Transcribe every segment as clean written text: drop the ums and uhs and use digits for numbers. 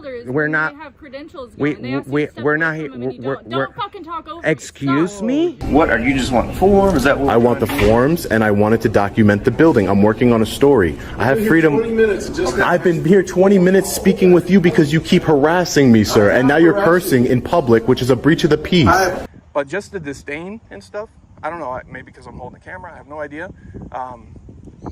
holders. We're not. They have credentials. We're not here. Don't fucking talk over. Excuse me? What are you just wanting the form? Is that what I want the forms, and I wanted to document the building. I'm working on a story. I have freedom. 20 minutes. I've been here 20 minutes speaking with you because you keep harassing me, sir, and now you're cursing in public, which is a breach of the peace. But just the disdain and stuff, I don't know, maybe because I'm holding the camera, I have no idea.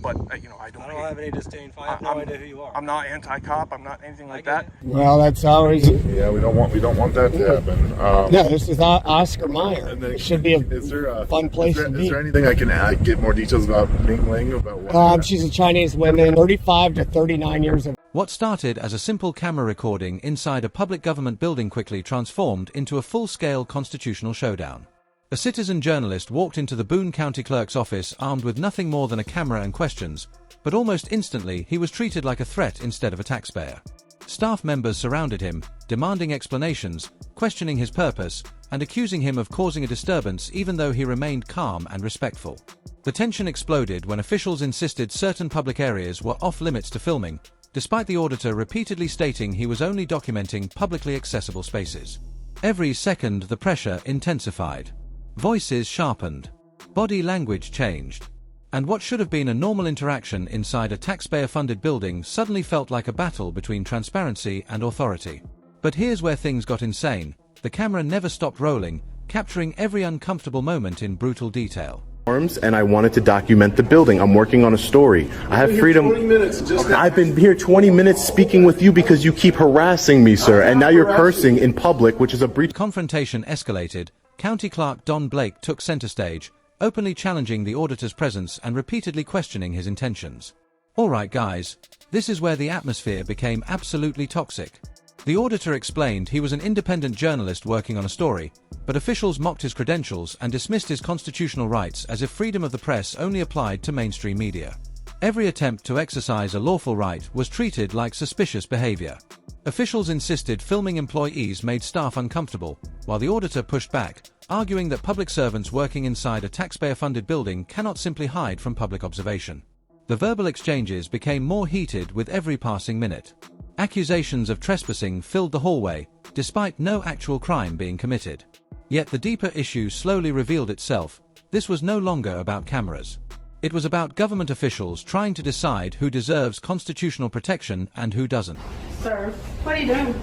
But, you know, I don't have any disdain. I have no idea who you are. I'm not anti-cop, I'm not anything like that. Well, that's always... Yeah, we don't want that to happen. No, this is Oscar Mayer. It should be a fun place to be. Is there anything I can get more details about Ming Ling? About what she's a Chinese woman, 35 to 39 years of... What started as a simple camera recording inside a public government building quickly transformed into a full-scale constitutional showdown. A citizen journalist walked into the Boone County Clerk's office armed with nothing more than a camera and questions, but almost instantly he was treated like a threat instead of a taxpayer. Staff members surrounded him, demanding explanations, questioning his purpose, and accusing him of causing a disturbance even though he remained calm and respectful. The tension exploded when officials insisted certain public areas were off-limits to filming, despite the auditor repeatedly stating he was only documenting publicly accessible spaces. Every second the pressure intensified. Voices sharpened. Body language changed. And what should have been a normal interaction inside a taxpayer-funded building suddenly felt like a battle between transparency and authority. But here's where things got insane. The camera never stopped rolling, capturing every uncomfortable moment in brutal detail. And I wanted to document the building. I'm working on a story. I have freedom. 20 minutes. I've been here 20 minutes speaking with you because you keep harassing me, sir, and now you're cursing in public, which is a breach. Confrontation escalated. County Clerk Don Blake took center stage, openly challenging the auditor's presence and repeatedly questioning his intentions. Alright guys, this is where the atmosphere became absolutely toxic. The auditor explained he was an independent journalist working on a story, but officials mocked his credentials and dismissed his constitutional rights as if freedom of the press only applied to mainstream media. Every attempt to exercise a lawful right was treated like suspicious behavior. Officials insisted filming employees made staff uncomfortable, while the auditor pushed back, arguing that public servants working inside a taxpayer-funded building cannot simply hide from public observation. The verbal exchanges became more heated with every passing minute. Accusations of trespassing filled the hallway, despite no actual crime being committed. Yet the deeper issue slowly revealed itself. This was no longer about cameras. It was about government officials trying to decide who deserves constitutional protection and who doesn't. Sir, what are you doing?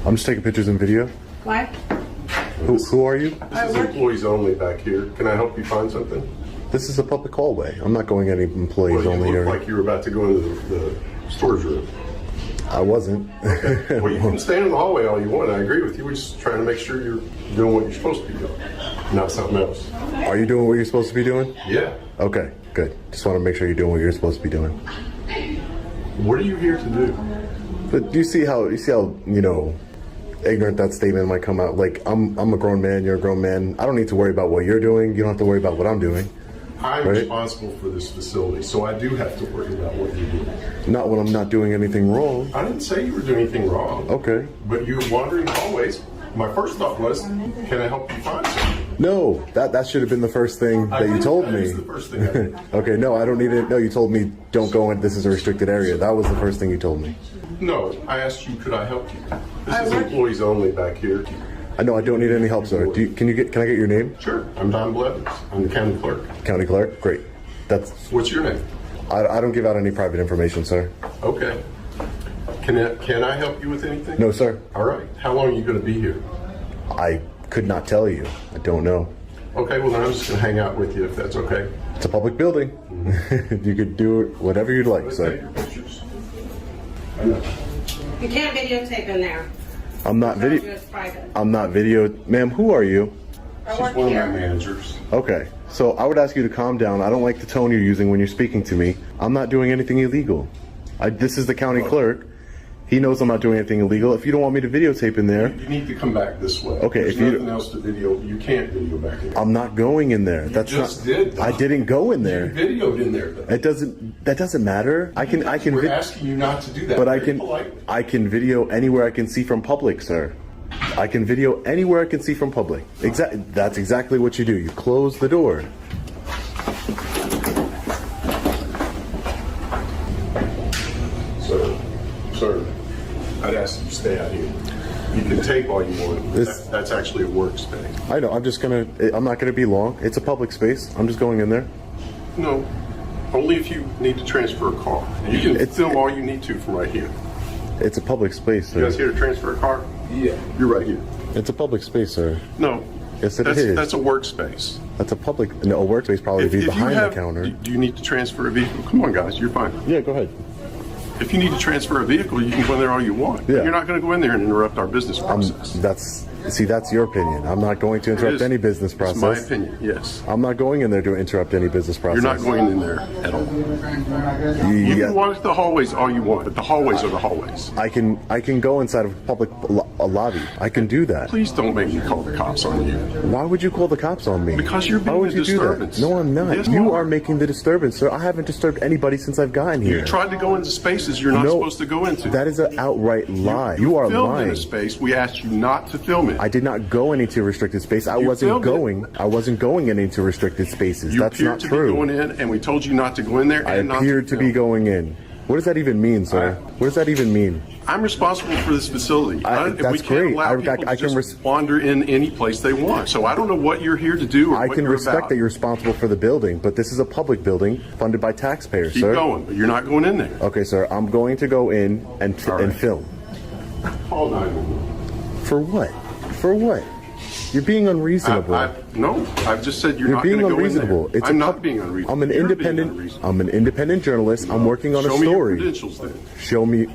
I'm just taking pictures and video. Why? Who are you? This is employees only back here. Can I help you find something? This is a public hallway. I'm not going any employees only You here. look like you were about to go into the storage room. I wasn't. Okay. Well, you can stand in the hallway all you want. I agree with you. We're just trying to make sure you're doing what you're supposed to be doing, not something else. Are you doing what you're supposed to be doing? Yeah. Okay, good. Just want to make sure you're doing what you're supposed to be doing. What are you here to do? But do you see how you know, ignorant that statement might come out? Like, I'm a grown man, you're a grown man. I don't need to worry about what you're doing. You don't have to worry about what I'm doing. I'm responsible for this facility, so I do have to worry about what you're doing. Not when I'm not doing anything wrong. I didn't say you were doing anything wrong. Okay. But you're wandering hallways. My first thought was, can I help you find something? No, that should have been the first thing that you told me. That was the first thing I did. Okay, no, I don't need it. No, you told me don't go in. This is a restricted area. That was the first thing you told me. No, I asked you, could I help you? This is employees only back here. I know I don't need any help, sir. Can I get your name? Sure, I'm Don Blevins. I'm the county clerk. County clerk? Great. What's your name? I don't give out any private information, sir. Okay. Can I help you with anything? No, sir. All right. How long are you going to be here? I could not tell you. I don't know. Okay, well then I'm just going to hang out with you if that's okay. It's a public building. Mm-hmm. You could do it whatever you'd like, sir. Take your pictures. You can't videotape in there. I'm not video. Ma'am, who are you? She's one of my managers. Okay, so I would ask you to calm down. I don't like the tone you're using when you're speaking to me. I'm not doing anything illegal. This is the county clerk. He knows I'm not doing anything illegal. If you don't want me to videotape in there... You need to come back this way. Okay, There's nothing else to video. You can't video back in there. I'm not going in there. You just did. I didn't go in there. You videoed in there, though. That doesn't matter. We're asking you not to do that. But politely. I can video anywhere I can see from public, sir. I can video anywhere I can see from public. That's exactly what you do. You close the door. Sir, I'd ask ask that you stay out here. You can tape all you want. That's actually a workspace. I know. I'm not gonna be long. It's a public space. I'm just going in there. No, only if you need to transfer a car. You can film all you need to from right here. It's a public space, sir. You guys here to transfer a car? Yeah. You're right here. It's a public space, sir. No. Yes, it is. That's a workspace. That's a public. No, a workspace probably be behind the counter. Do you need to transfer a vehicle? Come on, guys. You're fine. Yeah, go ahead. If you need to transfer a vehicle, you can go in there all you want. Yeah. You're not going to go in there and interrupt our business process. That's your opinion. I'm not going to interrupt any business process. It's my opinion, yes. I'm not going in there to interrupt any business process. You're not going in there at all. You can walk the hallways all you want, but the hallways are the hallways. I can go inside of a public lobby. I can do that. Please don't make me call the cops on you. Why would you call the cops on me? Because you're being a disturbance. No, I'm not. Yes, you are making the disturbance, sir. I haven't disturbed anybody since I've gotten here. You tried to go into spaces you're not supposed to go into. That is an outright lie. You are filmed lying. In a space. We asked you not to film it. I did not go into restricted space. I wasn't going into restricted spaces. That's not true. You appeared to be going in, and we told you not to go in there. I appeared to be going in. What does that even mean, sir? What does that even mean? I'm responsible for this facility. That's great. I can wander in any place they want. So I don't know what you're here to do. Or I what can you're respect about. that you're responsible for the building, but this is a public building funded by taxpayers, Keep sir. Keep going, but you're not going in there. Okay, sir. I'm going to go in and film. Call 911. For what? For what? You're being unreasonable. No, I've just said you're not being unreasonable. I'm not being unreasonable. I'm an independent journalist. I'm working on a story. Show me your credentials then. Show me.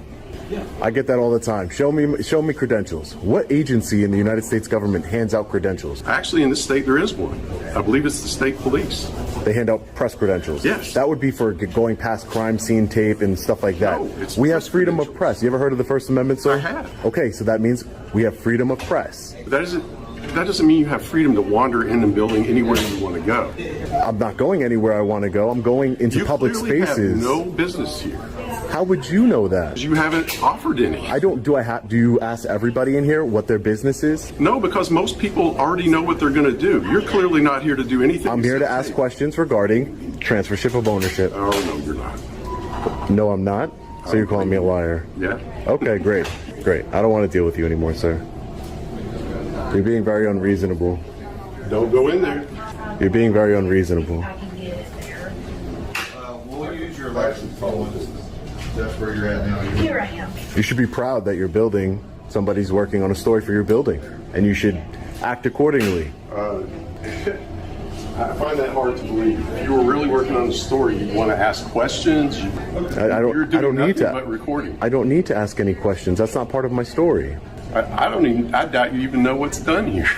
I get that all the time. Show me credentials. What agency in the United States government hands out credentials? Actually, in this state, there is one. I believe it's the state police. They hand out press credentials. Yes. That would be for going past crime scene tape and stuff like that. No, it's we have freedom of press. You ever heard of the First Amendment, sir? I have. Okay, so that means we have freedom of press. But that doesn't mean you have freedom to wander in the building anywhere you want to go. I'm not going anywhere I want to go. I'm going into public spaces. You clearly have no business here. How would you know that? Because you haven't offered any. Do you ask everybody in here what their business is? No, because most people already know what they're going to do. You're clearly not here to do anything. I'm here to ask questions regarding transfership of ownership. Oh, no, you're not. No, I'm not? So you're calling me a liar? Yeah. Okay, great. Great. I don't want to deal with you anymore, sir. You're being very unreasonable. Don't go in there. You're being very unreasonable. We'll use your license phone. That's where you're at now. Here I am. You should be proud that you're building. Somebody's working on a story for your building, and you should act accordingly. I find that hard to believe. If you were really working on the story, you'd want to ask questions. I don't need to. But recording. I don't need to ask any questions. That's not part of my story. I doubt you even know what's done here.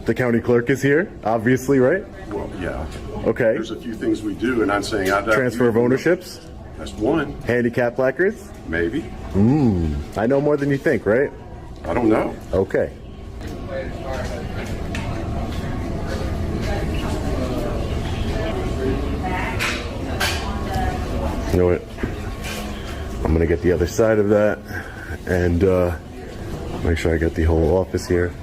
The county clerk is here, obviously, right? Well, yeah. Okay. There's a few things we do, and I'm saying I doubt transfer of ownerships. That's one. Handicap placards. Maybe. I know more than you think, right? I don't know. Okay. You know what? I'm gonna get the other side of that and make sure I get the whole office here.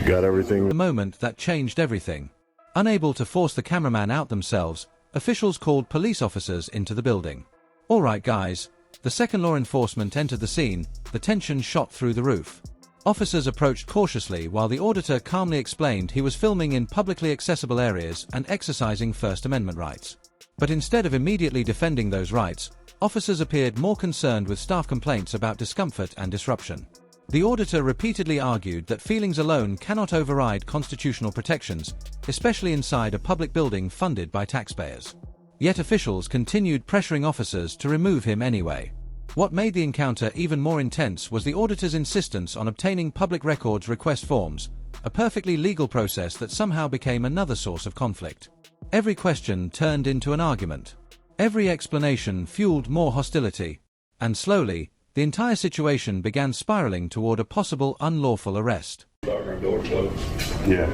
Got everything. The moment that changed everything. Unable to force the cameraman out themselves, officials called police officers into the building. All right, guys. The second law enforcement entered the scene, the tension shot through the roof. Officers approached cautiously while the auditor calmly explained he was filming in publicly accessible areas and exercising First Amendment rights. But instead of immediately defending those rights, officers appeared more concerned with staff complaints about discomfort and disruption. The auditor repeatedly argued that feelings alone cannot override constitutional protections, especially inside a public building funded by taxpayers. Yet officials continued pressuring officers to remove him anyway. What made the encounter even more intense was the auditor's insistence on obtaining public records request forms, a perfectly legal process that somehow became another source of conflict. Every question turned into an argument. Every explanation fueled more hostility. And slowly, the entire situation began spiraling toward a possible unlawful arrest. Yeah.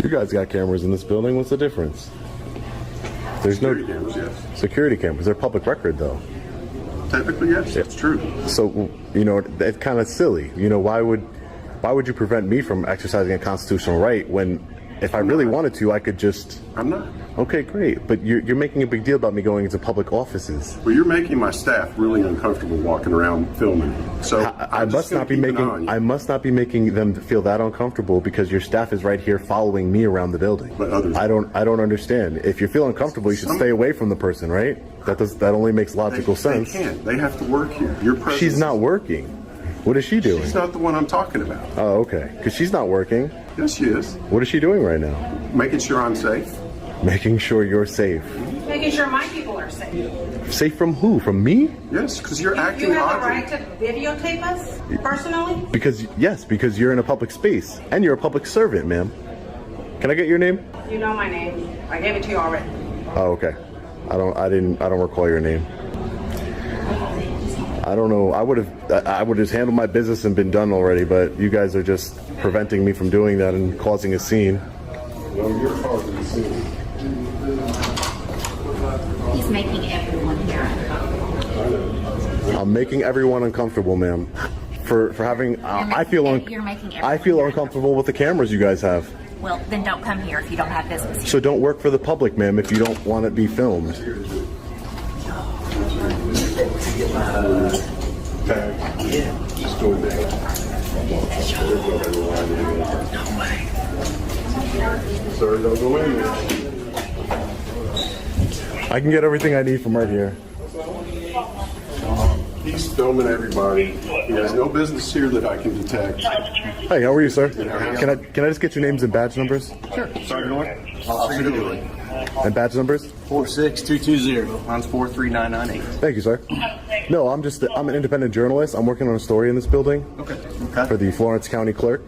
You guys got cameras in this building. What's the difference? There's security cameras, yes. Security cameras. They're public record, though. Technically, yes, that's true. So, you know, it's kind of silly. You know, why would you prevent me from exercising a constitutional right when, if I really wanted to, I could just... I'm not. Okay, great. But you're making a big deal about me going into public offices. Well, you're making my staff really uncomfortable walking around filming. So I must not be making them feel that uncomfortable because your staff is right here following me around the building. But others, I don't understand. If you feel uncomfortable, you should stay away from the person, right? That only makes logical sense. They can't. They have to work here. Your presence. She's not working. What is she doing? She's not the one I'm talking about. Oh, okay. Because she's not working. Yes, she is. What is she doing right now? Making sure I'm safe. Making sure you're safe. Making sure my people are safe. Safe from who? From me? Yes, because you're acting You have oddly. the right to videotape us personally? Because you're in a public space and you're a public servant, ma'am. Can I get your name? You know my name. I gave it to you already. Oh, okay. I don't recall your name. I don't know. I would have just handled my business and been done already, but you guys are just preventing me from doing that and causing a scene. No, you're causing a scene. He's making everyone here uncomfortable. I'm making everyone uncomfortable, ma'am. For having, I feel uncomfortable with the cameras you guys have. Well, then don't come here if you don't have business here. So don't work for the public, ma'am, if you don't want to be filmed. Just go there. No way. Sorry, don't go in there. I can get everything I need from right here. He's filming everybody. He has no business here that I can detect. Hey, how are you, sir? Can I just get your names and badge numbers? Sure. Sergeant North. Officer Dooley. And badge numbers? 46220. Mine's 43998. Thank you, sir. No, I'm an independent journalist. I'm working on a story in this building. Okay. For the Florence County Clerk.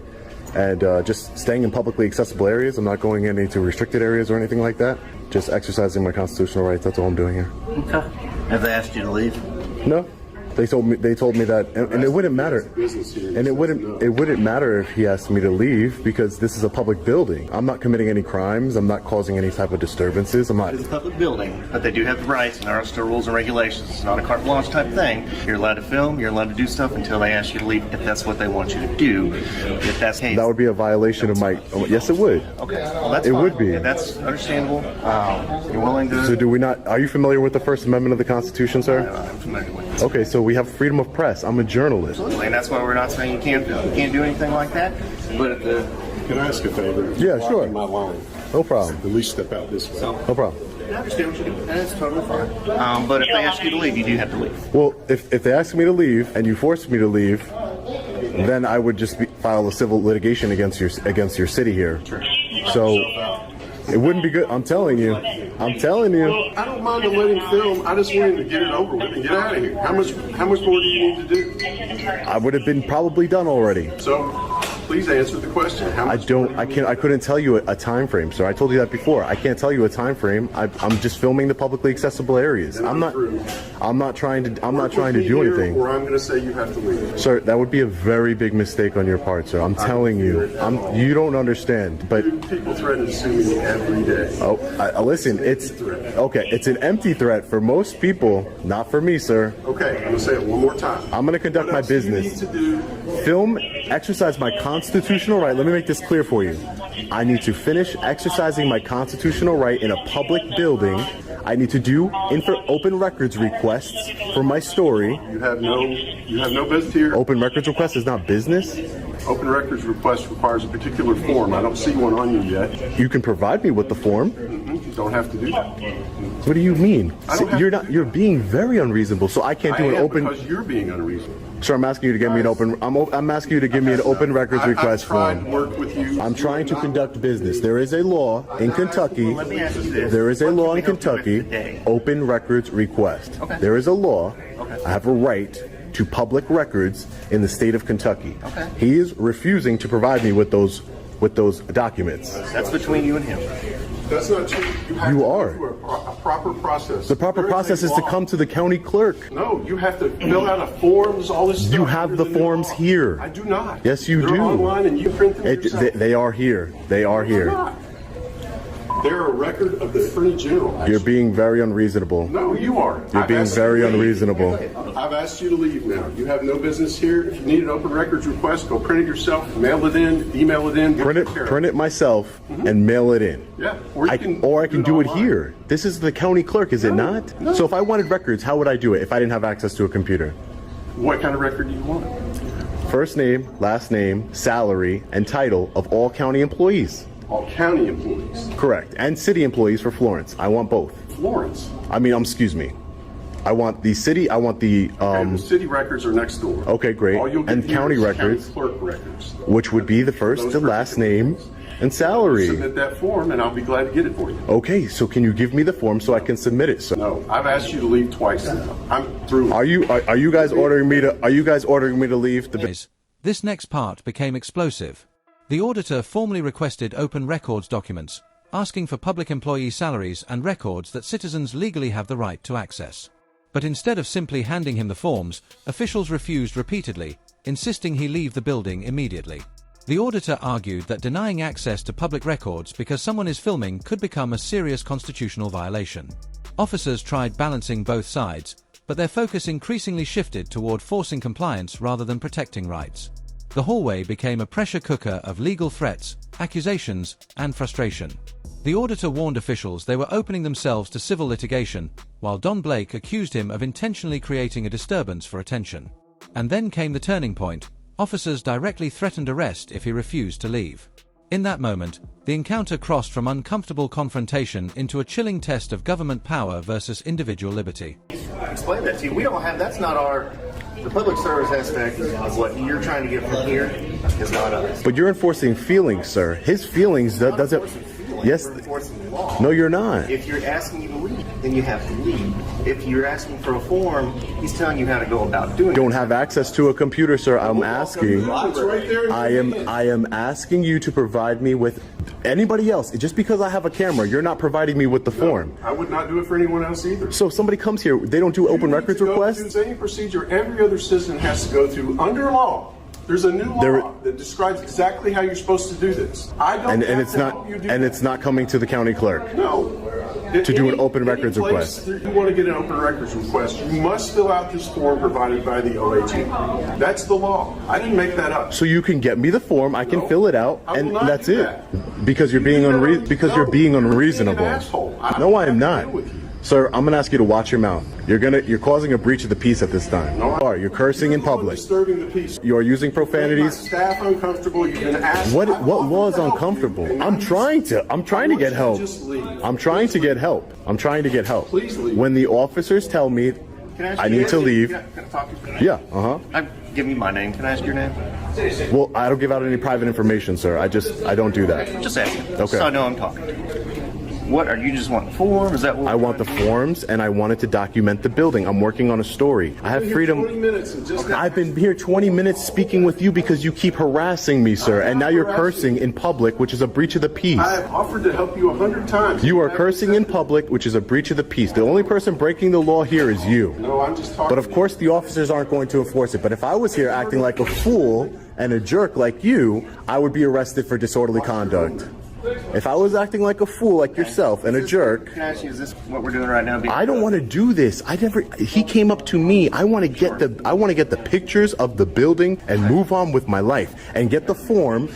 And just staying in publicly accessible areas. I'm not going into restricted areas or anything like that. Just exercising my constitutional rights. That's all I'm doing here. Okay. Have they asked you to leave? No. They told me that, and it wouldn't matter. And it wouldn't matter if he asked me to leave because this is a public building. I'm not committing any crimes. I'm not causing any type of disturbances. I'm not. It's a public building, but they do have the rights, and there are still rules and regulations. It's not a carte blanche type thing. You're allowed to film. You're allowed to do stuff until they ask you to leave, if that's what they want you to do. If that's the case, that would be a violation of my. Yes, it would. Okay, well, that's it fine. would be. If that's understandable. You're willing to. So do we not? Are you familiar with the First Amendment of the Constitution, sir? I'm familiar with it. Okay, so we have freedom of press. I'm a journalist. Absolutely, and that's why we're not saying you can't do anything like that. But if the Can I ask a favor? Yeah, sure. My line. No problem. At least step out this way. No problem. I understand what you're doing. That's totally fine. But if they ask you to leave, you do have to leave. Well, if they ask me to leave and you force me to leave, then I would just file a civil litigation against your city here. So it wouldn't be good. I'm telling you. Well, I don't mind letting film. I just want him to get it over with and get out of here. How much more do you need to do? I would have been probably done already. So please answer the question. I couldn't tell you a time frame, sir. I told you that before. I can't tell you a time frame. I'm just filming the publicly accessible areas. I'm not trying to do anything. Or I'm going to say you have to leave. Sir, that would be a very big mistake on your part, sir. I'm telling you. You don't understand. But people threaten to sue me every day. Oh, listen. It's okay. It's an empty threat for most people, not for me, sir. Okay, I'm going to say it one more time. I'm going to conduct my business. What else do you need to do? Film, exercise my constitutional right. Let me make this clear for you. I need to finish exercising my constitutional right in a public building. I need to do open records requests for my story. You have no business here. Open records request is not business. Open records request requires a particular form. I don't see one on you yet. You can provide me with the form. You don't have to do that. What do you mean? You're being very unreasonable. So I can't do an open. Because you're being unreasonable. Sir, I'm asking you to give me an open. I'm asking you to give me an open records request form. I'm trying to conduct business. There is a law in Kentucky. There is a law in Kentucky. Open records request. There is a law. I have a right to public records in the state of Kentucky. He is refusing to provide me with those documents. That's between you and him. That's not true. You are. A proper process. The proper process is to come to the county clerk. No, you have to fill out forms, all this stuff. You have the forms here. I do not. Yes, you do. They're online and you print them yourself. They are here. They are here. They're a record of the Attorney General. Actually. You're being very unreasonable. No, you are. You're being very unreasonable. I've asked you to leave now. You have no business here. If you need an open records request, go print it yourself, mail it in, email it in. Print it myself and mail it in. Yeah. Or I can do it here. This is the county clerk, is it not? No. So if I wanted records, how would I do it if I didn't have access to a computer? What kind of record do you want? First name, last name, salary, and title of all county employees. All county employees. Correct. And city employees for Florence. I want both. Florence? Excuse me. I want the city, I want the... the city records are next door. Okay, great. All you'll get and county records. County clerk records. Which would be the first, the last name, and salary. Submit that form and I'll be glad to get it for you. Okay, so can you give me the form so I can submit it? So no, I've asked you to leave twice now. I'm through. Are you guys ordering me to leave the... This next part became explosive. The auditor formally requested open records documents, asking for public employee salaries and records that citizens legally have the right to access. But instead of simply handing him the forms, officials refused repeatedly, insisting he leave the building immediately. The auditor argued that denying access to public records because someone is filming could become a serious constitutional violation. Officers tried balancing both sides, but their focus increasingly shifted toward forcing compliance rather than protecting rights. The hallway became a pressure cooker of legal threats, accusations, and frustration. The auditor warned officials they were opening themselves to civil litigation, while Don Blake accused him of intentionally creating a disturbance for attention. And then came the turning point. Officers directly threatened arrest if he refused to leave. In that moment, the encounter crossed from uncomfortable confrontation into a chilling test of government power versus individual liberty. Explain that to you. We don't have, that's not our, the public service aspect of what you're trying to get from here is not us. But you're enforcing feelings, sir. His feelings doesn't... Yes. No, you're not. If you're asking you to leave, then you have to leave. If you're asking for a form, he's telling you how to go about doing it. Don't have access to a computer, sir. I'm asking. I am asking you to provide me with anybody else. Just because I have a camera, you're not providing me with the form. I would not do it for anyone else either. So if somebody comes here, they don't do open records requests? It's the same procedure every other citizen has to go through under law. There's a new law that describes exactly how you're supposed to do this. I don't and it's not coming to the county clerk. No. To do an open records request. You want to get an open records request, you must fill out this form provided by the OAG. That's the law. I didn't make that up. So you can get me the form, I can fill it out, and that's it. Because you're being unreasonable. No, I am not. Sir, I'm going to ask you to watch your mouth. You're causing a breach of the peace at this time. No, you're cursing in public. Disturbing the peace. You're using profanities. Staff uncomfortable. You've been asked. What law is uncomfortable? I'm trying to get help. I'm trying to get help. I'm trying to get help. Please leave. When the officers tell me I need to leave. Can I talk to you? Yeah, Give me my name. Can I ask your name? Well, I don't give out any private information, sir. I don't do that. Just asking. Okay. So I know I'm talking to you. What are you just wanting the form? Is that what I want the forms, and I wanted to document the building. I'm working on a story. I have freedom. 20 minutes and just I've been here 20 minutes speaking with you because you keep harassing me, sir, and now you're cursing in public, which is a breach of the peace. I have offered to help you 100 times. You are cursing in public, which is a breach of the peace. The only person breaking the law here is you. No, I'm just talking. But of course, the officers aren't going to enforce it. But if I was here acting like a fool and a jerk like you, I would be arrested for disorderly conduct. If I was acting like a fool like yourself and a jerk... Can I ask you, is this what we're doing right now? I don't want to do this. He came up to me. I want to get the pictures of the building and move on with my life and get the form.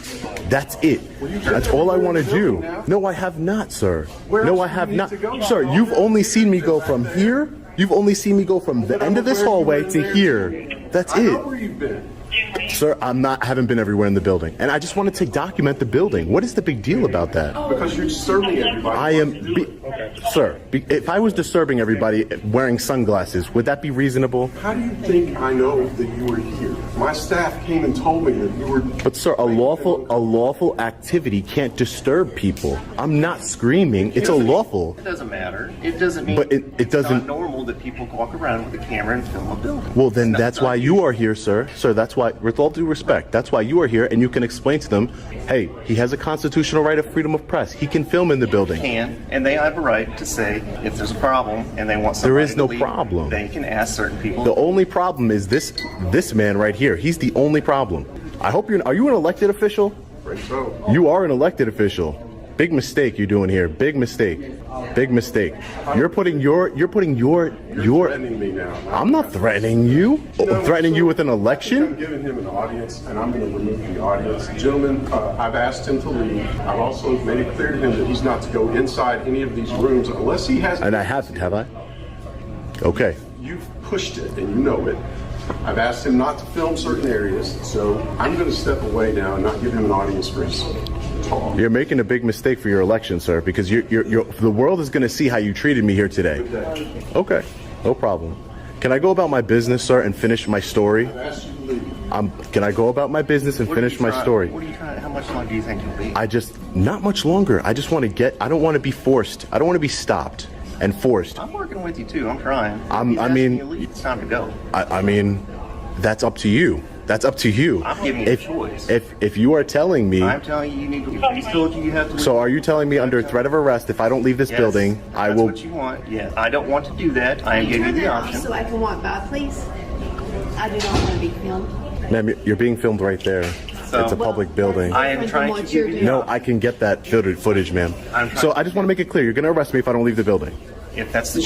That's it. That's all I want to do. No, I have not, sir. No, I have not. Sir, you've only seen me go from here. You've only seen me go from the end of this hallway to here. That's it. I know where you've been. Sir, haven't been everywhere in the building. And I just wanted to document the building. What is the big deal about that? Because you're disturbing everybody. Sir, if I was disturbing everybody wearing sunglasses, would that be reasonable? How do you think I know that you were here? My staff came and told me that you were... But sir, a lawful activity can't disturb people. I'm not screaming. It's unlawful. It doesn't matter. It doesn't mean it doesn't... It's not normal that people walk around with a camera and film a building. Well, then that's why you are here, sir. Sir, that's why, with all due respect, that's why you are here, and you can explain to them, hey, he has a constitutional right of freedom of press. He can film in the building. They can, and they have a right to say if there's a problem and they want somebody There is no to leave, problem. They can ask certain people. The only problem is this man right here. He's the only problem. I hope are you an elected official? Right, so. You are an elected official. Big mistake you're doing here. Big mistake. Big mistake. You're putting your threatening me now. I'm not threatening you. I'm threatening you with an election? I'm giving him an audience, and I'm going to remove the audience. Gentlemen, I've asked him to leave. I've also made it clear to him that he's not to go inside any of these rooms unless he has... And I haven't, have I? Okay. You've pushed it, and you know it. I've asked him not to film certain areas, so I'm going to step away now and not give him an audience for his talk. You're making a big mistake for your election, sir, because the world is going to see how you treated me here today. Okay, no problem. Can I go about my business, sir, and finish my story? I've asked you to leave. Can I go about my business and finish my story? What are you trying? How much longer do you think you'll be? Not much longer. I just want to I don't want to be forced. I don't want to be stopped and forced. I'm working with you too. I'm trying. It's time to go. I mean, that's up to you. That's up to you. I'm giving you a choice. If you are telling me, I'm telling you, you need to. He's told you have to leave. So are you telling me under threat of arrest, if I don't leave this building, I will? That's what you want. Yes. I don't want to do that. I am giving you the option. So I can walk by, please. I do not want to be filmed. Ma'am, you're being filmed right there. It's a public building. I am trying to give you. No, I can get that footage, ma'am. So I just want to make it clear, you're going to arrest me if I don't leave the building. If that's the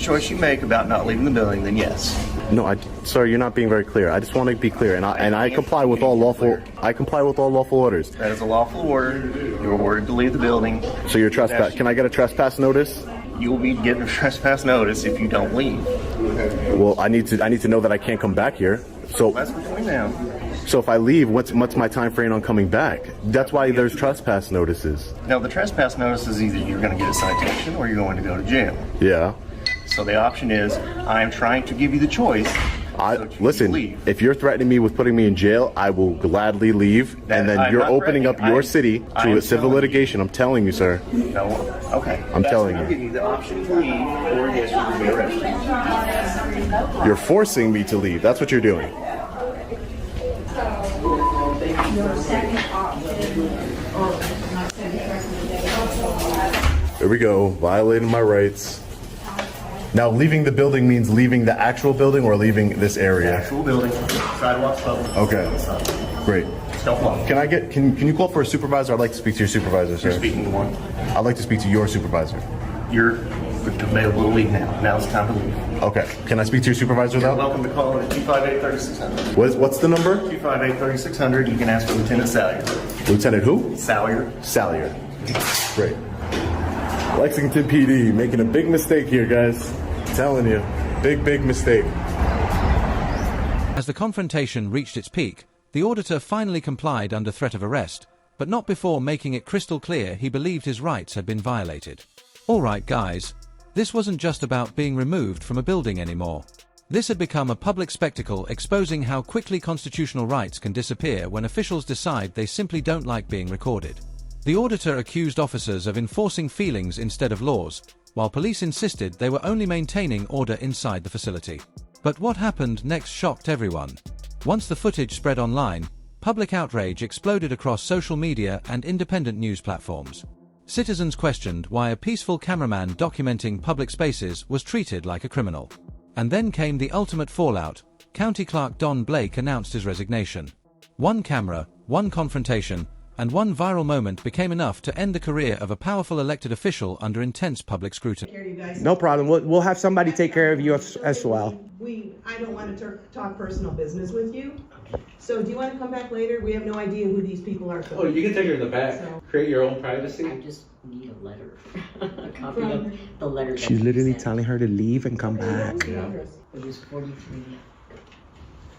choice you make about not leaving the building, then yes. No, sir, you're not being very clear. I just want to be clear, and I comply with all lawful. I comply with all lawful orders. That is a lawful order. You're ordered to leave the building. So you're trespass. Can I get a trespass notice? You will be getting a trespass notice if you don't leave. Well, I need to know that I can't come back here. So that's between them. So if I leave, what's my time frame on coming back? That's why there's trespass notices. Now the trespass notice is either you're going to get a citation or you're going to go to jail. Yeah. So the option is, I am trying to give you the choice. Listen, if you're threatening me with putting me in jail, I will gladly leave, and then you're opening up your city to a civil litigation. I'm telling you, sir. No, okay. I'm telling you. I'm giving you the option to leave, or yes, you can be arrested. You're forcing me to leave. That's what you're doing. There we go. Violating my rights. Now, leaving the building means leaving the actual building or leaving this area? The actual building. Sidewalks public. Okay. Great. Don't walk. Can you call for a supervisor? I'd like to speak to your supervisor, sir. You're speaking to one. I'd like to speak to your supervisor. You're available to leave now. Now's the time to leave. Okay. Can I speak to your supervisor, though? You're welcome to call in at 258-3600. What's the number? 258-3600. You can ask for Lieutenant Salyer. Lieutenant who? Salyer. Salyer. Great. Lexington PD making a big mistake here, guys. I'm telling you. Big mistake. As the confrontation reached its peak, the auditor finally complied under threat of arrest, but not before making it crystal clear he believed his rights had been violated. Alright guys, this wasn't just about being removed from a building anymore. This had become a public spectacle exposing how quickly constitutional rights can disappear when officials decide they simply don't like being recorded. The auditor accused officers of enforcing feelings instead of laws, while police insisted they were only maintaining order inside the facility. But what happened next shocked everyone. Once the footage spread online, public outrage exploded across social media and independent news platforms. Citizens questioned why a peaceful cameraman documenting public spaces was treated like a criminal. And then came the ultimate fallout. County Clerk Don Blake announced his resignation. One camera, one confrontation, and one viral moment became enough to end the career of a powerful elected official under intense public scrutiny. No problem. We'll have somebody take care of you as well. I don't want to talk personal business with you. So do you want to come back later? We have no idea who these people are. Oh, you can take her in the back. Create your own privacy. I just need a letter. A copy of the letter. She's literally telling her to leave and come back. It is 43.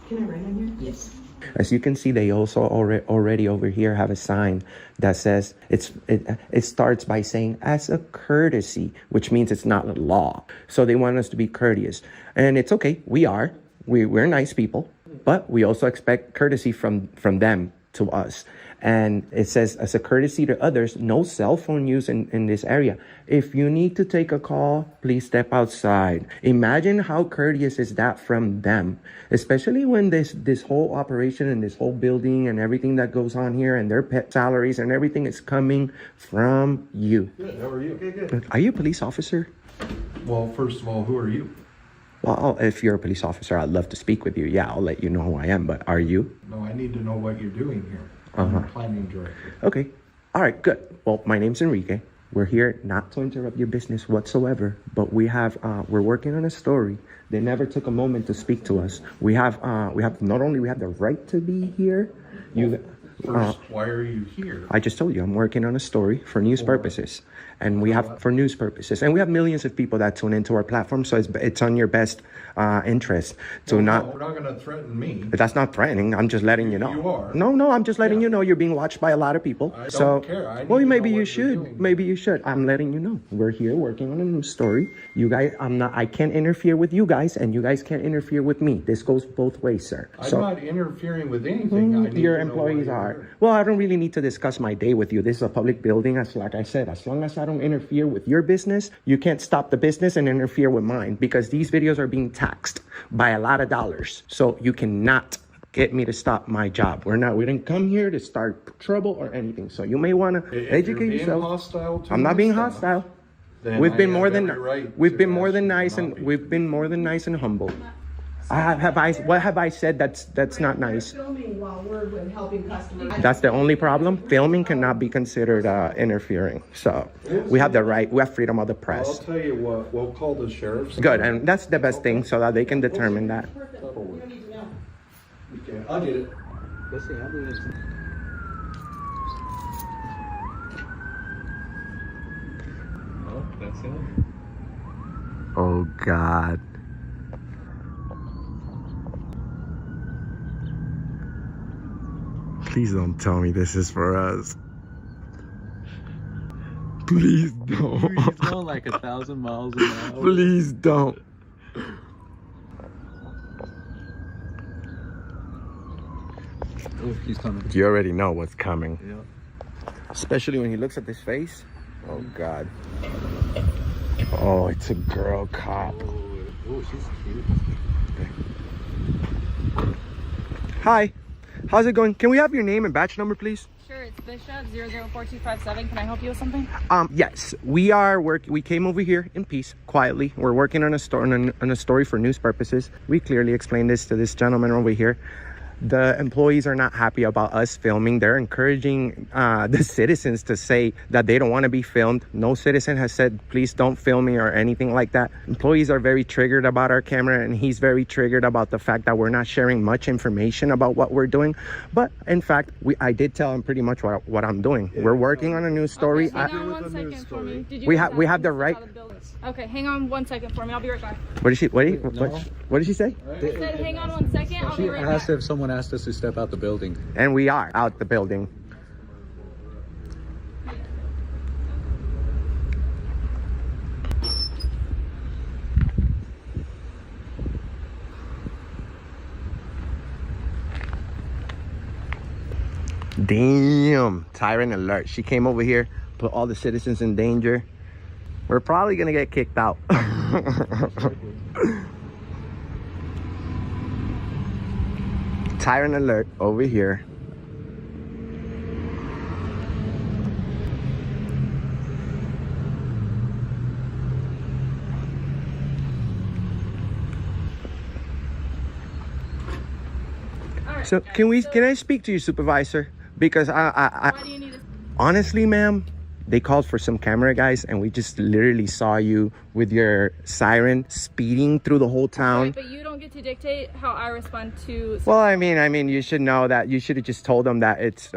Can I write on here? Yes. As you can see, they also already over here have a sign that says it starts by saying as a courtesy, which means it's not a law. So they want us to be courteous, and it's okay. We're nice people, but we also expect courtesy from them to us. And it says, as a courtesy to others, no cell phone use in this area. If you need to take a call, please step outside. Imagine how courteous is that from them, especially when this whole operation and this whole building and everything that goes on here and their pet salaries and everything is coming from you. Good. How are you? Good. Are you a police officer? Well, first of all, who are you? Well, if you're a police officer, I'd love to speak with you. Yeah, I'll let you know who I am, but are you? No, I need to know what you're doing here. I'm the planning director. Okay. All right, good. Well, my name's Enrique. We're here not to interrupt your business whatsoever, but we're working on a story. They never took a moment to speak to us. We have not only we have the right to be here. First, why are you here? I just told you I'm working on a story for news purposes, and we have millions of people that tune into our platform. So it's on your best interest to not. No, we're not going to threaten me. But that's not threatening. I'm just letting you know. You are. No, I'm just letting you know you're being watched by a lot of people. I don't care. Maybe you should. Maybe you should. I'm letting you know. We're here working on a news story. You guys, I can't interfere with you guys, and you guys can't interfere with me. This goes both ways, sir. I'm not interfering with anything. Your employees are. Well, I don't really need to discuss my day with you. This is a public building. Like I said, as long as I don't interfere with your business, you can't stop the business and interfere with mine, because these videos are being taxed by a lot of dollars. So you cannot get me to stop my job. We didn't come here to start trouble or anything. So you may want to educate yourself. I'm not being hostile. We've been more than nice and humble. What have I said that's not nice? Filming while we're helping customers. That's the only problem. Filming cannot be considered interfering. So we have the right. We have freedom of the press. I'll tell you what. We'll call the sheriff. Good, and that's the best thing, so that they can determine that. Okay, I'll get it. Let's see. I'll do this. Oh, that's it. Oh God. Please don't tell me this is for us. Please don't. He's going like 1,000 miles an hour. Please don't. Oh, he's coming. You already know what's coming. Yeah. Especially when he looks at his face. Oh God. Oh, it's a girl cop. Oh, she's cute. Hi. How's it going? Can we have your name and badge number, pleplease? Sure, it's Bishop 004257. Can I help you with something? Yes, we came over here in peace, quietly. We're working on a story for news purposes. We clearly explained this to this gentleman over here. The employees are not happy about us filming. They're encouraging the citizens to say that they don't want to be filmed. No citizen has said, please don't film me or anything like that. Employees are very triggered about our camera, and he's very triggered about the fact that we're not sharing much information about what we're doing. But in fact, I did tell him pretty much what I'm doing. Yeah. We're working on a news story. Okay, hang on 1 second for me. We have the right. Okay, hang on 1 second for me. I'll be right back. What did she say? I said, hang on 1 second. I'll be right back. She asked if someone asked us to step out the building. And we are out the building. Damn, tyrant alert. She came over here, put all the citizens in danger. We're probably gonna get kicked out. Tyrant alert over here. So can I speak to your supervisor? Because why do you need this? Honestly, ma'am, they called for some camera guys, and we just literally saw you with your siren speeding through the whole town. Right, but you don't get to dictate how I respond to. Well, I mean, you should know that. You should have just told them that it's.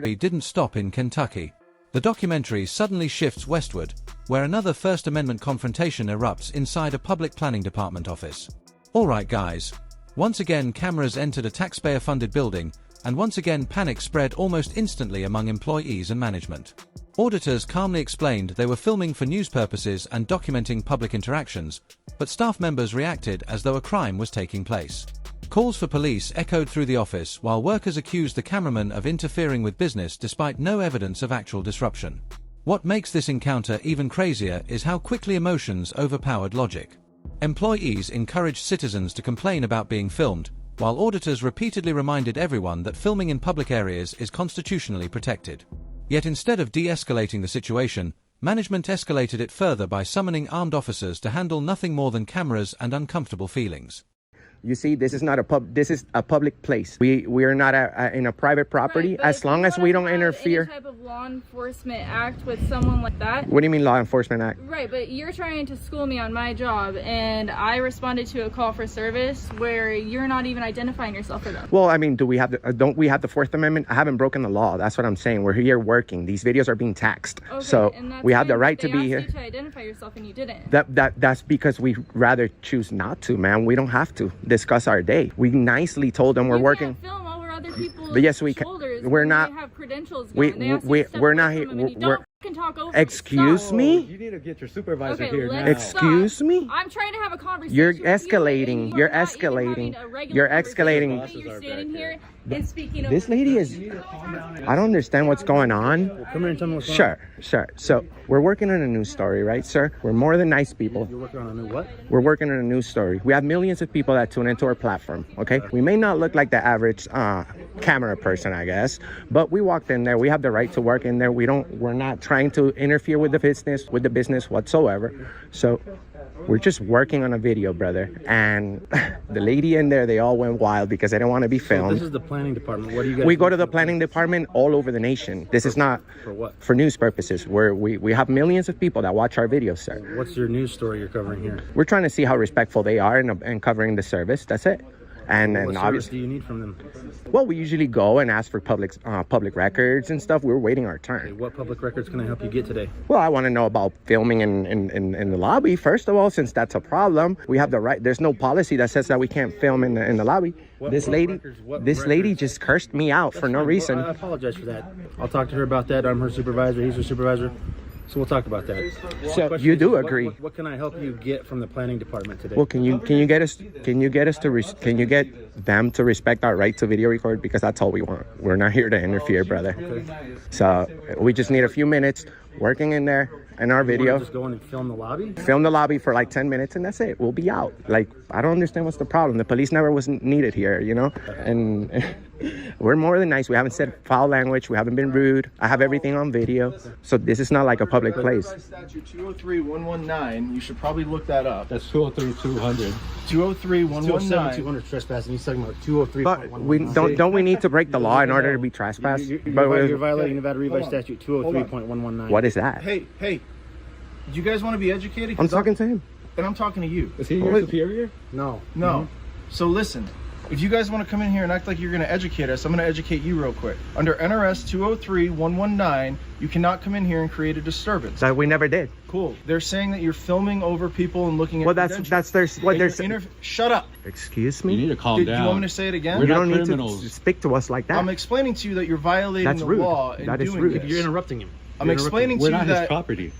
He didn't stop in Kentucky. The documentary suddenly shifts westward, where another First Amendment confrontation erupts inside a public planning department office. All right, guys. Once again, cameras entered a taxpayer-funded building, and once again panic spread almost instantly among employees and management. Auditors calmly explained they were filming for news purposes and documenting public interactions, but staff members reacted as though a crime was taking place. Calls for police echoed through the office, while workers accused the cameraman of interfering with business despite no evidence of actual disruption. What makes this encounter even crazier is how quickly emotions overpowered logic. Employees encouraged citizens to complain about being filmed, while auditors repeatedly reminded everyone that filming in public areas is constitutionally protected. Yet instead of de-escalating the situation, management escalated it further by summoning armed officers to handle nothing more than cameras and uncomfortable feelings. You see, this is not a pub. This is a public place. We are not in a private property. Right, as long as we don't interfere. Any type of law enforcement act with someone like that. What do you mean law enforcement act? Right, but you're trying to school me on my job, and I responded to a call for service where you're not even identifying yourself for them. Well, I mean, do we have the, don't we have the Fourth Amendment? I haven't broken the law. That's what I'm saying. We're here working. These videos are being taxed, Okay, so and that's we have the fine, right but to be here. They asked you to identify yourself, and you didn't. That's because we rather choose not to, man. We don't have to discuss our day. We nicely told them we're working. Can't film over other people's But yes, we can. shoulders We're when not. They have credentials. We're not here. Talk over Excuse me? You need to get your supervisor Okay, here now. Excuse me? I'm trying to have a conversation. You're with escalating. You, You're not even escalating. having a regular You're conversation. escalating. You're standing here and speaking This over lady is. I don't understand what's going on. Come here and tell me what's going on. Sure. So we're working on a news story, right, sir? We're more than nice people. You're working on a new what? We're working on a news story. We have millions of people that tune into our platform, okay? We may not look like the average camera person, I guess, but we walked in there. We have the right to work in there. We're not trying to interfere with the business whatsoever. So we're just working on a video, brother. And the lady in there, they all went wild because they didn't want to be filmed. So this is the planning department. What do you guys? We go to the planning department all over the nation. This is not for what? For news purposes. We have millions of people that watch our videos, sir. What's your news story you're covering here? We're trying to see how respectful they are in covering the service. That's it. And What service obviously, do you need from them? well, we usually go and ask for public records and stuff. We're waiting our turn. Okay, what public records can I help you get today? Well, I want to know about filming in the lobby, first of all, since that's a problem. We have the right. There's no policy that says that we can't film in the lobby. This lady just cursed me out for no reason. I apologize for that. I'll talk to her about that. I'm her supervisor. He's her supervisor. So we'll talk about that. So you do agree? What can I help you get from the planning department today? Well, can you get them to respect our right to video record, because that's all we want. We're not here to interfere, brother. Okay. So we just need a few minutes working in there in our video. Just go in and film the lobby? Film the lobby for like 10 minutes and that's it. We'll be out. Like, I don't understand what's the problem. The police never was needed here, you know? And we're more than nice. We haven't said foul language. We haven't been rude. I have everything on video. So this is not like a public place. Statute 203-119. You should probably look that up. That's 203-200. 203-119. 200 trespassing. He's talking about 203. But we don't we need to break the law in order to be trespassed? You're violating Nevada Revised Statute 203.119. What is that? Hey, do you guys want to be educated? I'm talking to him. And I'm talking to you. Is he your superior? No. So listen, if you guys want to come in here and act like you're going to educate us, I'm going to educate you real quick. Under NRS 203-119, you cannot come in here and create a disturbance. So we never did. Cool. They're saying that you're filming over people and looking at. Well, that's their what they're saying. Shut up. Excuse me. You need to calm down. Do you want me to say it again? You don't need to speak to us like that. I'm explaining to you that you're violating the law and that is doing rude. this. You're interrupting him. I'm explaining to you that we're not his property.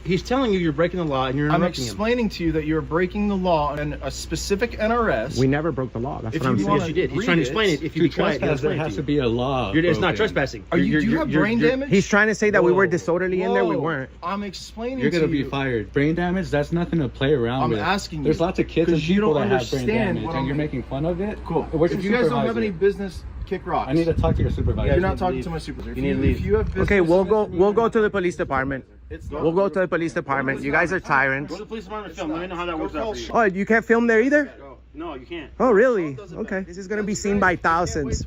He's telling you you're breaking the law and you're interrupting him. I'm explaining to you that you're breaking the law and a specific NRS. We never broke the law. That's what I'm saying. Yes, you did. He's trying to explain it. If you be quiet, there has to be a law. It's not trespassing. Do you have brain damage? He's trying to say that we were disorderly in there. We weren't. I'm explaining You're to going to you. be fired. Brain damage, that's nothing to play around with. I'm asking you. There's lots of kids and people that have brain damage and you're making making fun of it. Cool. What's if your you guys don't have supervisor? any business, kick rocks. I need to talk to your supervisor. You're not talking to my supervisor. You need to leave. If you have business, Okay, we'll go to the police department. We'll go to the police department. You guys are tyrants. Go to the police department and film. Let me know how that works out for you. Oh, you can't film there either? No, you can't. Oh, really? Okay. This is going to be seen by thousands.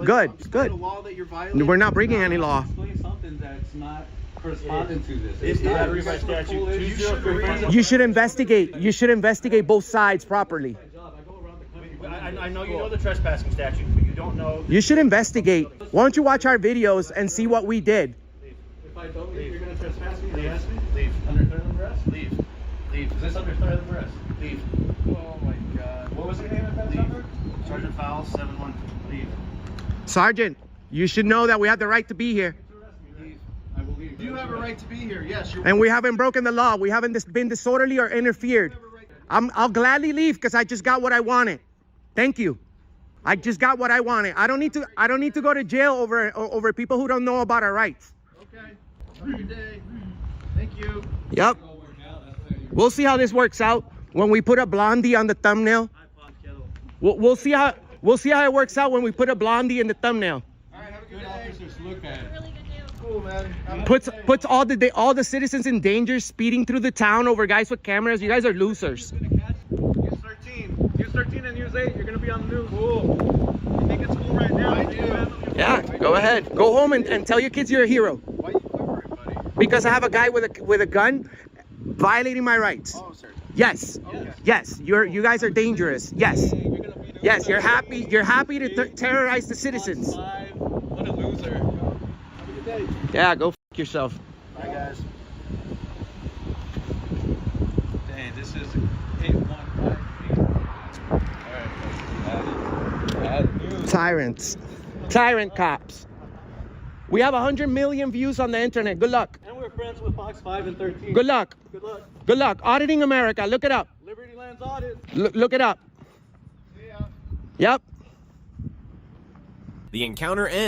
Good. We're not breaking any law. Explain something that's not corresponding to this. It's not revised statute. You should investigate. You should investigate both sides properly. I know you know the trespassing statute, but you don't know. You should investigate. Why don't you watch our videos and see what we did? If I don't leave, you're going to trespass me? Leave. Leave. Under threat of arrest? Leave. Leave. Is this under threat of arrest? Leave. Oh my God. What was the name of that number? Sergeant Fowle, 7-1. Leave. Sergeant, you should know that we have the right to be here. Leave. I will leave. You have a right to be here. Yes. And we haven't broken the law. We haven't been disorderly or interfered. I'll gladly leave because I just got what I wanted. Thank you. I just got what I wanted. I don't need to go to jail over people who don't know about our rights. Okay. Have a good day. Thank you. Yep. We'll see how this works out when we put a blondie on the thumbnail. We'll see how it works out when we put a blondie in the thumbnail. All right. Have a good day. Officers, look at it. Cool, man. Puts all the citizens in danger, speeding through the town over guys with cameras. You guys are losers. It's 13. Here's 8. You're gonna be on the news. Cool. You think it's cool right now? I do. Yeah, go ahead. Go home and tell your kids you're a hero. Why you quivering, buddy? Because I have a guy with a gun violating my rights. Oh, sir. Yes. Okay. Yes. You guys are dangerous. Yes. Yes. You're happy. You're happy to terrorize the citizens. What a loser. Have a good day. Yeah. Go f yourself. Bye, guys. Dang, this is 815. Tyrants. Tyrant cops. We have 100 million views on the internet. Good luck. And we're friends with Fox 5 and 13. Good luck. Good luck. Good luck. Auditing America. Look it up. Liberty Lands Audit. Look it up. Yep. The encounter ends.